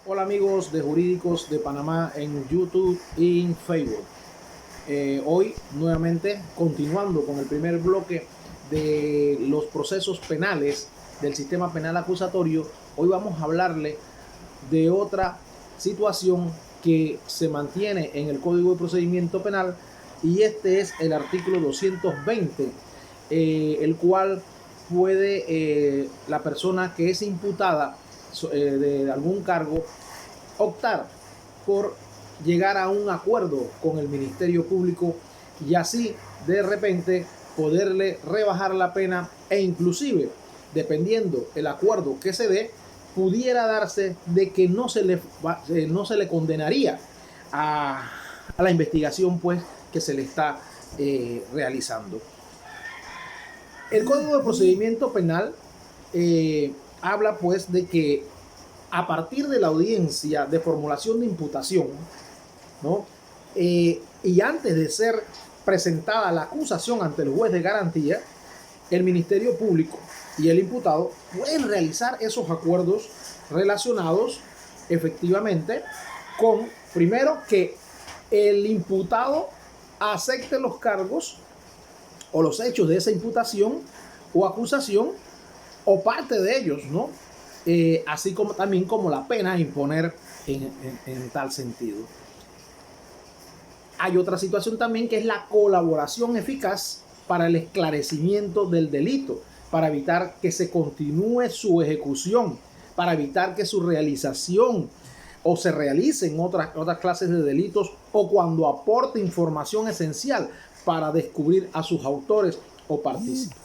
Hola amigos de Jurídicos de Panamá en YouTube y en Facebook. Hoy nuevamente continuando con el primer bloque de los procesos penales del sistema penal acusatorio, hoy vamos a hablarle de otra situación que se mantiene en el Código de Procedimiento Penal, y este es el artículo 220, el cual puede la persona que es imputada de algún cargo optar por llegar a un acuerdo con el Ministerio Público y así de repente poderle rebajar la pena, e inclusive dependiendo el acuerdo que se dé, pudiera darse de que no se le condenaría a la investigación pues que se le está realizando. El Código de Procedimiento Penal habla pues de que a partir de la audiencia de formulación de imputación, ¿no? Y antes de ser presentada la acusación ante el juez de garantía, el Ministerio Público y el imputado pueden realizar esos acuerdos relacionados efectivamente con, primero, que el imputado acepte los cargos o los hechos de esa imputación o acusación o parte de ellos, ¿no? Así como también como la pena a imponer en tal sentido. Hay otra situación también que es la colaboración eficaz para el esclarecimiento del delito, para evitar que se continúe su ejecución, para evitar que su realización o se realicen otras clases de delitos, o cuando aporte información esencial para descubrir a sus autores o partícipes.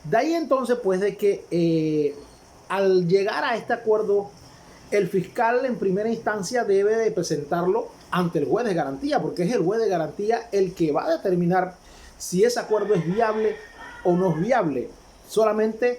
De ahí entonces pues de que al llegar a este acuerdo, el fiscal en primera instancia debe de presentarlo ante el juez de garantía, porque es el juez de garantía el que va a determinar si ese acuerdo es viable o no es viable, solamente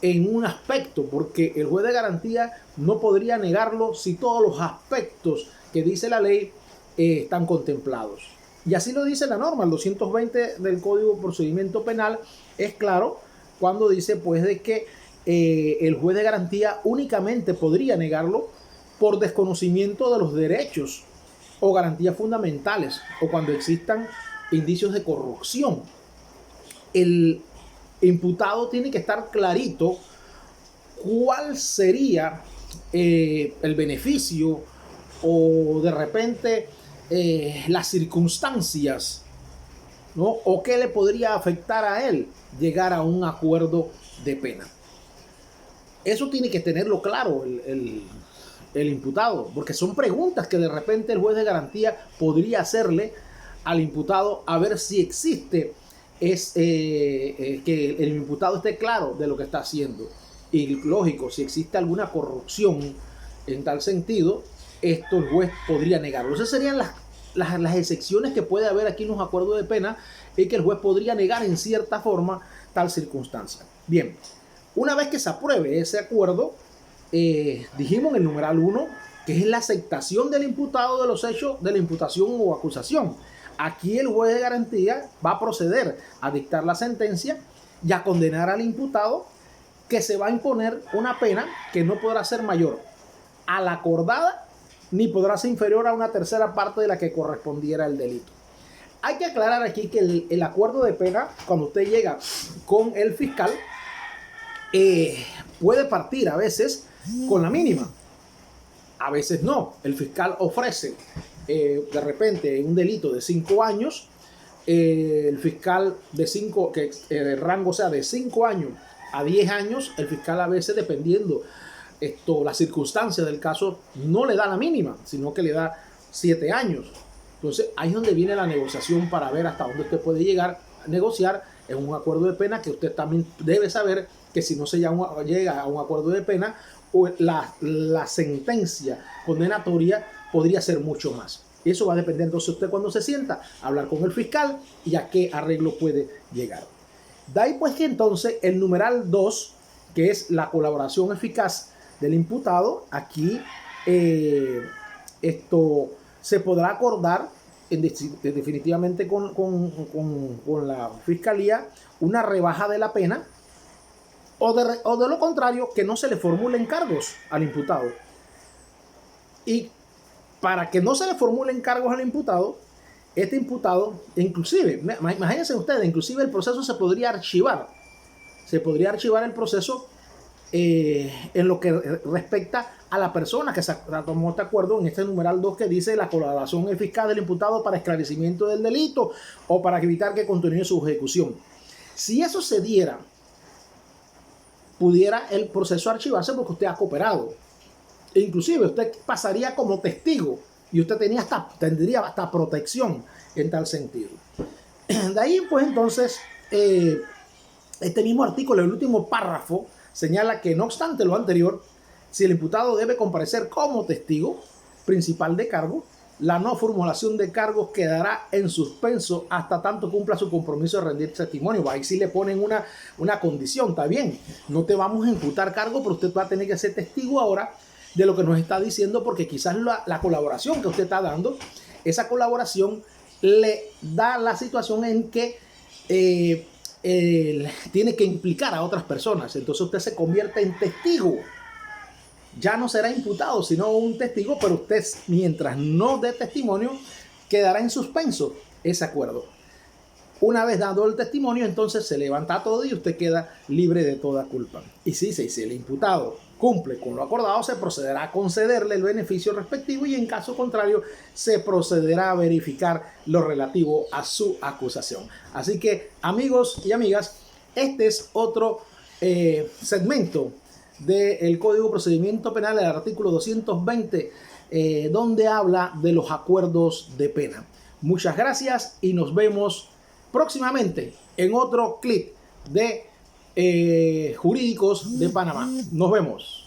en un aspecto, porque el juez de garantía no podría negarlo si todos los aspectos que dice la ley están contemplados. Y así lo dice la norma, el 220 del Código de Procedimiento Penal es claro cuando dice pues de que el juez de garantía únicamente podría negarlo por desconocimiento de los derechos o garantías fundamentales, o cuando existan indicios de corrupción. El imputado tiene que estar clarito cuál sería el beneficio o de repente las circunstancias, ¿no? O qué le podría afectar a él llegar a un acuerdo de pena. Eso tiene que tenerlo claro el imputado, porque son preguntas que de repente el juez de garantía podría hacerle al imputado a ver si existe que el imputado esté claro de lo que está haciendo. Y lógico, si existe alguna corrupción en tal sentido, esto el juez podría negarlo. Esas serían las excepciones que puede haber aquí en los acuerdos de pena, y que el juez podría negar en cierta forma tal circunstancia. Bien, una vez que se apruebe ese acuerdo, dijimos en el numeral 1 que es la aceptación del imputado de los hechos de la imputación o acusación. Aquí el juez de garantía va a proceder a dictar la sentencia y a condenar al imputado, que se va a imponer una pena que no podrá ser mayor a la acordada ni podrá ser inferior a una tercera parte de la que correspondiera el delito. Hay que aclarar aquí que el acuerdo de pena, cuando usted llega con el fiscal, puede partir a veces con la mínima, a veces no. El fiscal ofrece de repente un delito de 5 años, el fiscal de 5, que el rango sea de 5 años a 10 años, el fiscal a veces, dependiendo las circunstancias del caso, no le da la mínima, sino que le da 7 años. Entonces ahí es donde viene la negociación para ver hasta dónde usted puede llegar a negociar en un acuerdo de pena, que usted también debe saber que si no se llega a un acuerdo de pena, la sentencia condenatoria podría ser mucho más. Eso va a depender entonces usted, cuando se sienta a hablar con el fiscal, y a qué arreglo puede llegar. De ahí pues que entonces el numeral 2, que es la colaboración eficaz del imputado, aquí esto se podrá acordar definitivamente con la fiscalía una rebaja de la pena, o de lo contrario, que no se le formulen cargos al imputado. Y para que no se le formulen cargos al imputado, este imputado, inclusive, imagínense ustedes, inclusive el proceso se podría archivar. Se podría archivar el proceso en lo que respecta a la persona que se tomó este acuerdo en este numeral 2 que dice la colaboración eficaz del imputado para esclarecimiento del delito o para evitar que continúe su ejecución. Si eso se diera, pudiera el proceso archivarse porque usted ha cooperado. E inclusive usted pasaría como testigo y usted tendría hasta protección en tal sentido. De ahí, pues entonces, este mismo artículo, el último párrafo, señala que no obstante lo anterior, si el imputado debe comparecer como testigo principal de cargo, la no formulación de cargos quedará en suspenso hasta tanto cumpla su compromiso de rendir testimonio. Ahí sí le ponen una condición, está bien, no te vamos a imputar cargo, pero usted va a tener que ser testigo ahora de lo que nos está diciendo, porque quizás la colaboración que usted está dando, esa colaboración le da la situación en que tiene que implicar a otras personas. Entonces usted se convierte en testigo. Ya no será imputado, sino un testigo, pero usted, mientras no dé testimonio, quedará en suspenso ese acuerdo. Una vez dado el testimonio, entonces se levanta todo y usted queda libre de toda culpa. Y si el imputado cumple con lo acordado, se procederá a concederle el beneficio respectivo y en caso contrario se procederá a verificar lo relativo a su acusación. Así que, amigos y amigas, este es otro segmento del Código de Procedimiento Penal, el artículo 220, donde habla de los acuerdos de pena. Muchas gracias y nos vemos próximamente en otro clip de Jurídicos de Panamá. Nos vemos.